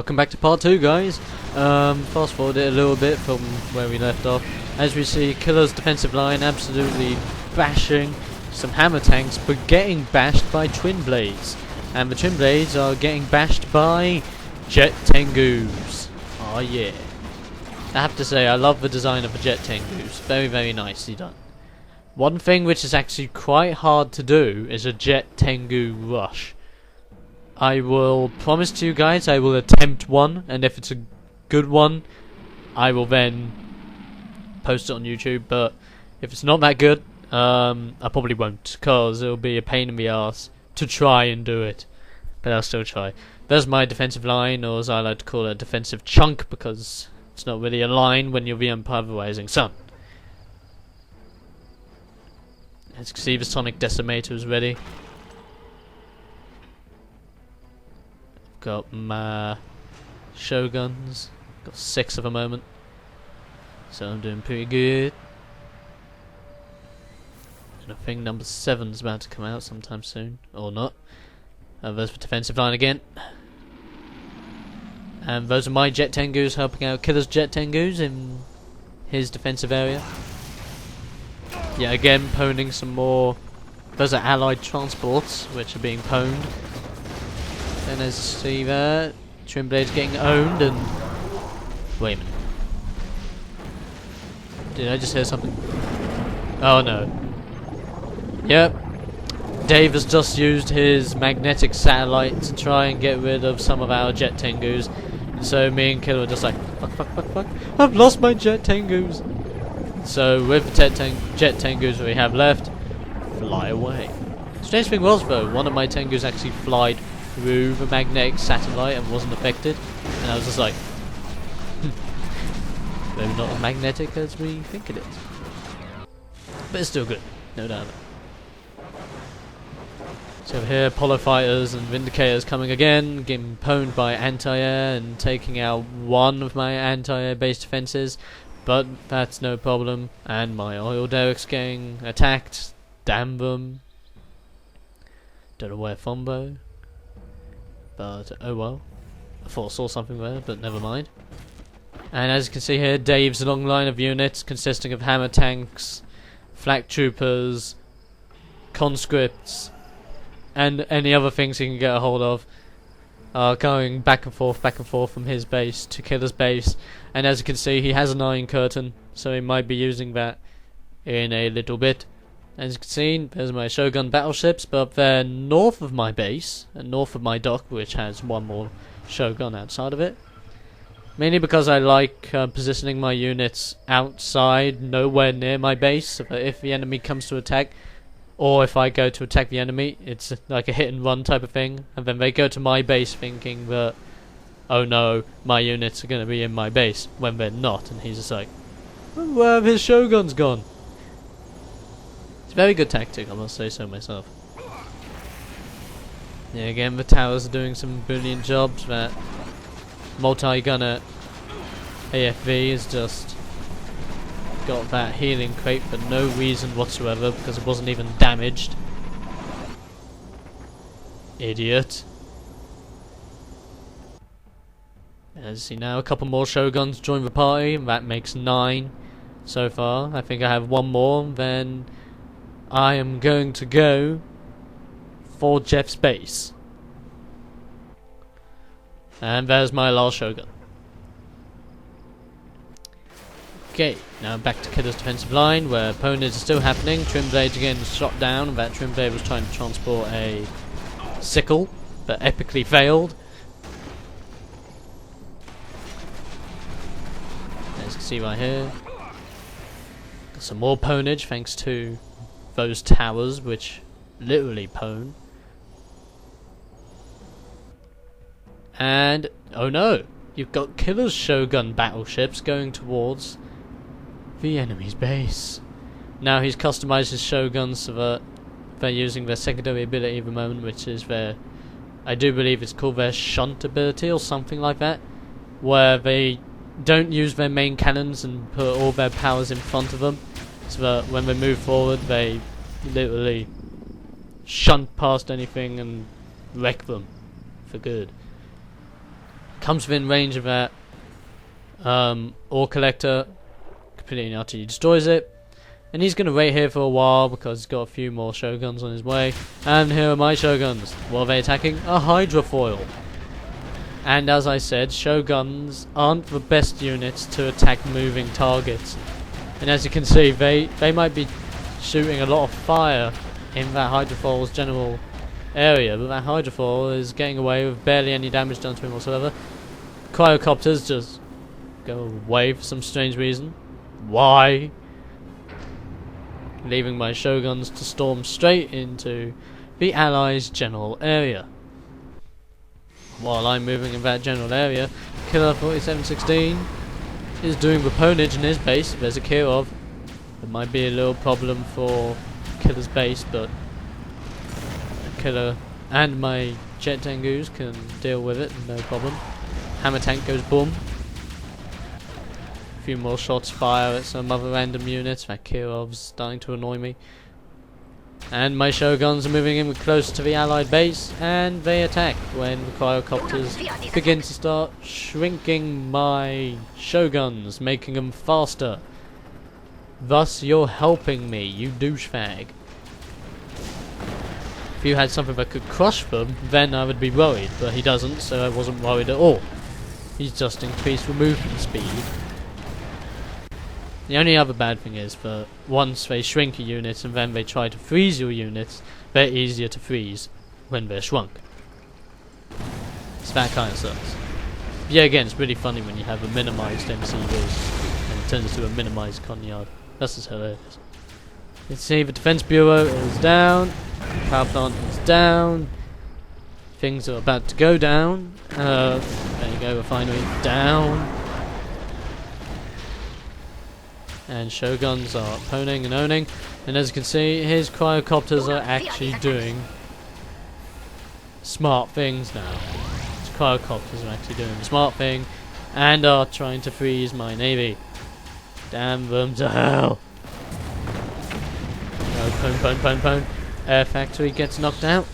Welcome back to part 2, guys. Fast forward it a little bit from where we left off. As we see, Killer's defensive line absolutely bashing some hammer tanks, but getting bashed by twin blades. And the twin blades are getting bashed by jet tengus. Oh yeah. I have to say, I love the design of the jet tengus. Very, very nicely done. One thing which is actually quite hard to do is a jet tengu rush. I will promise to you guys I will attempt one, and if it's a good one, I will then post it on YouTube, but if it's not that good, I probably won't, because it'll be a pain in the arse to try and do it, but I'll still try. There's my defensive line, or as I like to call it, a defensive chunk, because it's not really a line when you're the Empire-Rising Sun. As you can see, the Sonic Decimator is ready. Got my Shoguns, got 6 at the moment, so I'm doing pretty good. And I think number 7's about to come out sometime soon, or not. There's the defensive line again. And those are my jet tengus helping out Killer's jet tengus in his defensive area. Yeah, again, poning some more. Those are allied transports which are being pwned. And as you see there, Twin Blade's getting owned and... Wait a minute. Did I just hear something? Oh no. Yep. Dave has just used his magnetic satellite to try and get rid of some of our jet tengus. And so me and Killer are just like, fuck, I've lost my jet tengus. So with the jet tengus that we have left, fly away. Strange thing was though, one of my tengus actually flied through the magnetic satellite and wasn't affected, and I was just like, maybe not as magnetic as we think it is, but it's still good, no doubt. So here, Apollo fighters and Vindicators coming again, getting pwned by anti-air and taking out one of my anti-air base defenses, but that's no problem. And my oil derricks getting attacked, damn them. Don't know where from though. But oh well, I thought I saw something there, but never mind. And as you can see here, Dave's long line of units consisting of hammer tanks, flak troopers, conscripts, and any other things he can get a hold of are going back and forth from his base to Killer's base. And as you can see, he has an iron curtain, so he might be using that in a little bit. As you can see, there's my Shogun battleships, but they're north of my base, and north of my dock, which has one more Shogun outside of it. Mainly because I like positioning my units outside, nowhere near my base, so that if the enemy comes to attack, or if I go to attack the enemy, it's like a hit and run type of thing, and then they go to my base thinking that, oh no, my units are going to be in my base, when they're not, and he's just like, oh, where have his Shoguns gone? It's a very good tactic, I must say so myself. Yeah, again, the towers are doing some brilliant jobs. That multi-gunner AFV has just got that healing crate for no reason whatsoever, because it wasn't even damaged. Idiot. As you see now, a couple more Shoguns join the party, and that makes 9 so far. I think I have one more, then I am going to go for Jeff's base. And there's my last Shogun. Okay, now back to Killer's defensive line, where pwnage is still happening. Twin Blades again shot down, and that Twin Blade was trying to transport a sickle, but epically failed. As you can see right here, got some more pwnage thanks to those towers, which literally pwn. And oh no, you've got Killer's Shogun battleships going towards the enemy's base. Now he's customized his Shoguns so that they're using their secondary ability at the moment, which is their, I do believe it's called their shunt ability or something like that, where they don't use their main cannons and put all their powers in front of them, so that when they move forward they literally shunt past anything and wreck them for good. comes within range of that ore collector, completely and utterly destroys it. And he's going to wait here for a while because he's got a few more Shoguns on his way. And here are my Shoguns. What are they attacking? A Hydrofoil. And as I said, Shoguns aren't the best units to attack moving targets. And as you can see, they might be shooting a lot of fire in that Hydrofoil's general area. But that Hydrofoil is getting away with barely any damage done to him whatsoever. Cryocopters just go away for some strange reason. Why? Leaving my Shoguns to storm straight into the Allies' general area. While I'm moving in that general area, Killer 4716 is doing reponage in his base. There's a Kirov. It might be a little problem for Killer's base, but Killer and my Jet Tengus can deal with it, no problem. Hammer Tank goes boom. A few more shots fire at some other random units. That Kirov's starting to annoy me. And my Shoguns are moving in close to the Allied base, and they attack when the Cryocopters begin to start shrinking my Shoguns, making them faster. Thus, you're helping me, you douchebag. If you had something that could crush them, then I would be worried, but he doesn't, so I wasn't worried at all. He's just increased the movement speed. The only other bad thing is that once they shrink a unit and then they try to freeze your units, they're easier to freeze when they're shrunk. So that kind of sucks. Yeah, again, it's really funny when you have a minimized MCV and it turns into a minimized Conyard. That's just hilarious. You can see the Defense Bureau is down, power plant is down, things are about to go down. There you go, refinery down. And Shoguns are poning and owning, and as you can see, his Cryocopters are actually doing smart things now. His Cryocopters are actually doing the smart thing and are trying to freeze my navy. Damn them to hell! No, pone. Air factory gets knocked out.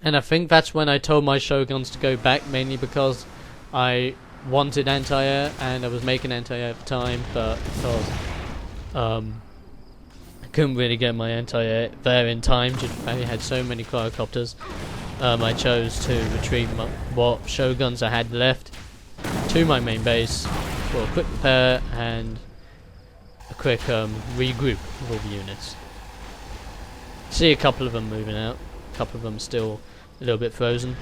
And I think that's when I told my Shoguns to go back, mainly because I wanted anti-air and I was making anti-air at the time, but because I couldn't really get my anti-air there in time due to the fact I had so many Cryocopters, I chose to retreat what Shoguns I had left to my main base for a quick repair and a quick regroup of all the units. See a couple of them moving out, a couple of them still a little bit frozen.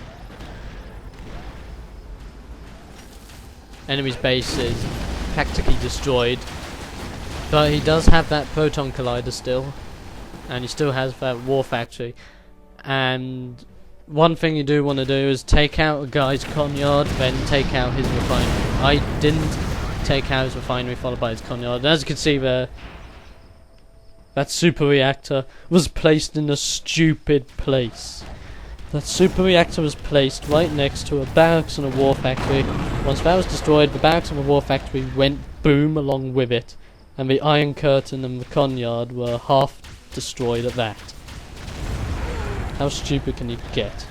Enemy's base is practically destroyed, but he does have that proton collider still, and he still has that war factory. And one thing you do want to do is take out a guy's Conyard, then take out his refinery. I didn't take out his refinery followed by his Conyard, and as you can see there, that super reactor was placed in a stupid place. That super reactor was placed right next to a barracks and a war factory. Once that was destroyed, the barracks and the war factory went boom along with it, and the Iron Curtain and the Conyard were half destroyed at that. How stupid can you get?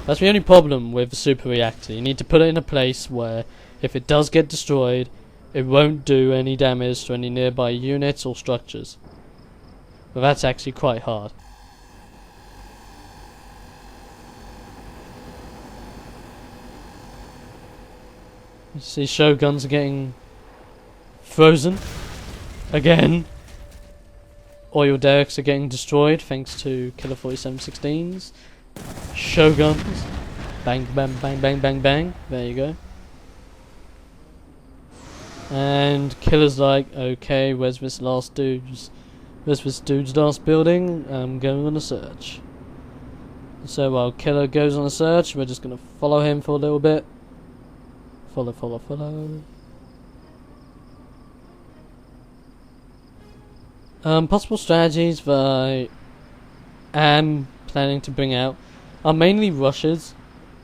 That's the only problem with the super reactor. You need to put it in a place where, if it does get destroyed, it won't do any damage to any nearby units or structures. But that's actually quite hard. You see Shoguns are getting frozen again. Oil derricks are getting destroyed thanks to Killer 4716s. Shoguns. Bang, bang, bang, bang, bang, bang. There you go. And Killer's like, okay, where's this dude's last building? I'm going on a search. So while Killer goes on a search, we're just going to follow him for a little bit. Follow. Possible strategies that I am planning to bring out are mainly rushes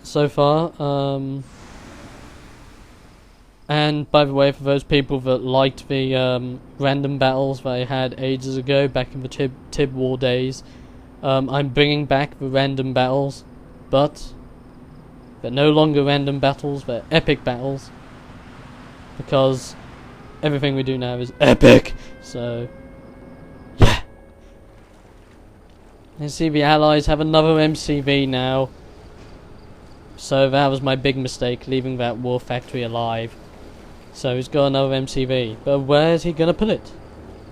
so far. And by the way, for those people that liked the random battles that I had ages ago, back in the Tib War days, I'm bringing back the random battles, but But no longer random battles, but epic battles. Because everything we do now is epic. So, yeah. And see, the Allies have another MCV now. So that was my big mistake, leaving that war factory alive. So he's got another MCV. But where's he gonna put it?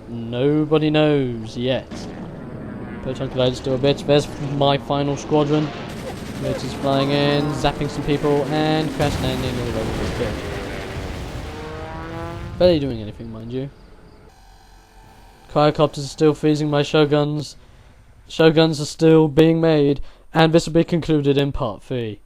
Nobody knows yet. Proton colliders do a bit. There's my final squadron. Which is flying in, zapping some people, and crash landing all over the bit. Barely doing anything, mind you. Cryocopters are still freezing my Shoguns. Shoguns are still being made, and this will be concluded in part 3.